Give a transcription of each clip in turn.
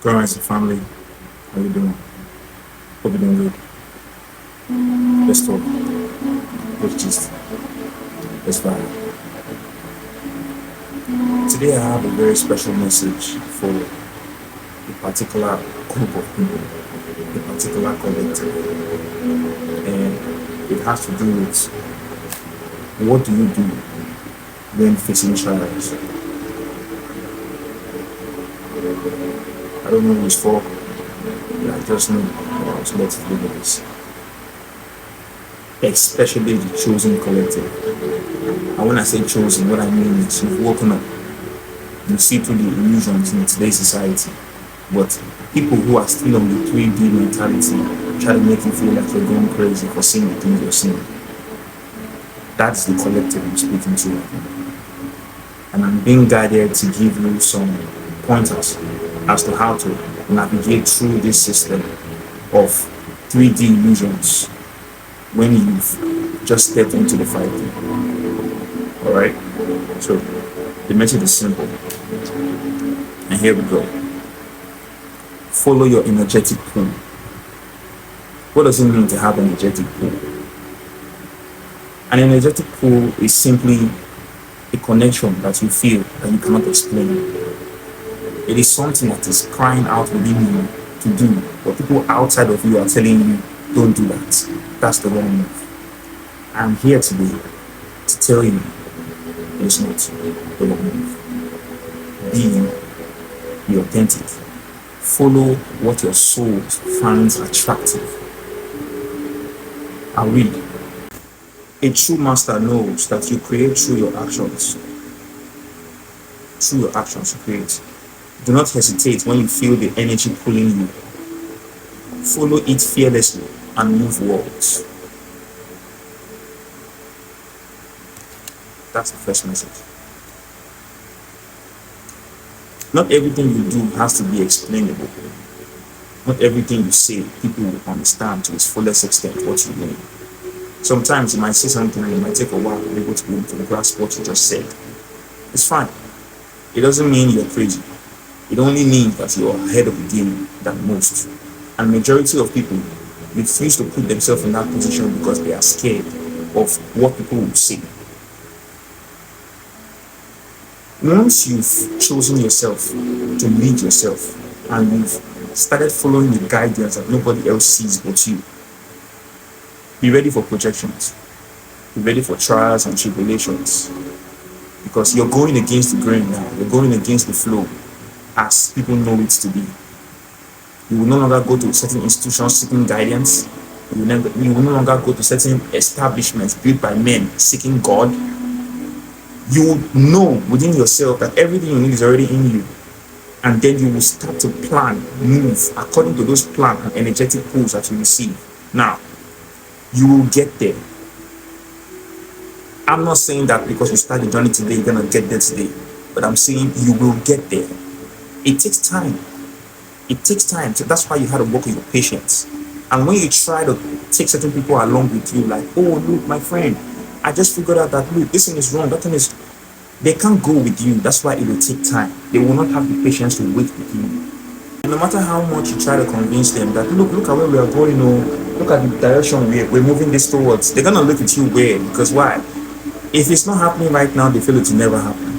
Growing as a family, how you doing? Hope you're doing good. Let's talk. Let's just let's vibe. Today I have a very special message for a particular group of people, a particular collective, and it has to do with what do you do when facing trials. I don't know who's for, but I just know so let's do this. Especially the chosen collective. And when I say chosen, what I mean is you've woken up. You see through the illusions in today's society. But people who are still on the 3D mentality try to make you feel like you're going crazy for seeing the things you're seeing. That's the collective I'm speaking to right now. And I'm being guided to give you some pointers as to how to navigate through this system of 3D illusions when you've just stepped into the 5D. Alright? So the message is simple. And here we go. Follow your energetic pull. What does it mean to have an energetic pull? An energetic pull is simply a connection that you feel that you cannot explain. It is something that is crying out within you to do, but people outside of you are telling you, don't do that. That's the wrong move. I'm here today to tell you it's not the wrong move. Be you. Be authentic. Follow what your soul finds attractive. I'll read. A true master knows that you create through your actions. Through your actions, you create. Do not hesitate when you feel the energy pulling you. Follow it fearlessly and move worlds. That's the first message. Not everything you do has to be explainable. Not everything you say, people will understand to its fullest extent what you mean. Sometimes you might say something and it might take a while to be able to grasp what you just said. It's fine. It doesn't mean you're crazy. It only means that you're ahead of the game than most. And majority of people refuse to put themselves in that position because they are scared of what people will say. Once you've chosen yourself to lead yourself and you've started following the guidance that nobody else sees but you, be ready for projections. Be ready for trials and tribulations. Because you're going against the grain now. You're going against the flow as people know it to be. You will no longer go to certain institutions seeking guidance. You will no longer go to certain establishments built by men seeking God. You will know within yourself that everything you need is already in you. And then you will start to plan, move according to those plans and energetic pulls that you receive. Now, you will get there. I'm not saying that because you start the journey today, you're going to get there today. But I'm saying you will get there. It takes time. It takes time. So that's why you have to work with your patience. And when you try to take certain people along with you, like, oh, look, my friend, I just figured out that, look, this thing is wrong, that thing is... They can't go with you. That's why it will take time. They will not have the patience to wait with you. And no matter how much you try to convince them that, look at where we are going, look at the direction we're moving this towards, they're going to look at you weird. Because why? If it's not happening right now, they feel it will never happen.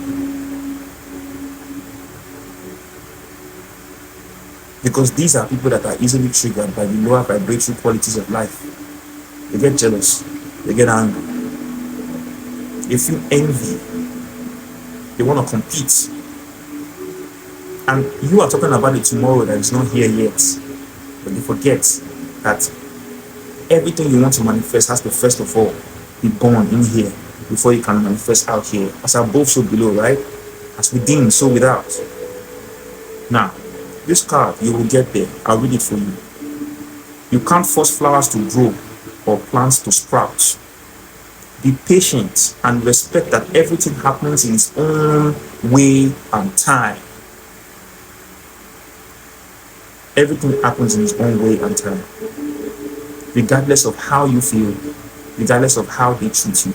Because these are people that are easily triggered by the lower vibratory qualities of life. They get jealous. They get angry. They feel envy. They want to compete. And you are talking about it tomorrow that is not here yet. But they forget that everything you want to manifest has to first of all be born in here before you can manifest out here. As above, so below, right? As within, so without. Now, this card, you will get there. I'll read it for you. You can't force flowers to grow or plants to sprout. Be patient and respect that everything happens in its own way and time. Everything happens in its own way and time. Regardless of how you feel, regardless of how they treat you.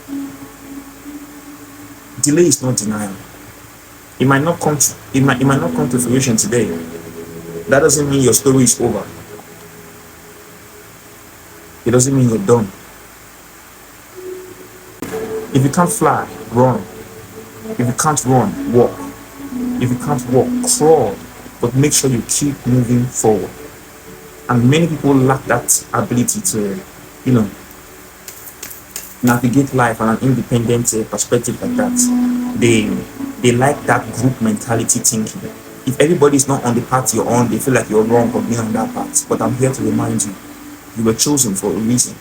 Delay is not denial. It might not come to fruition today, That doesn't mean your story is over. It doesn't mean you're done. If you can't fly, run. If you can't run, walk. If you can't walk, crawl. But make sure you keep moving forward. And many people lack that ability to, you know, navigate life from an independent perspective like that. They like that group mentality thinking. If everybody is not on the path you're on, they feel like you're wrong for being on that path. But I'm here to remind you, you were chosen for a reason.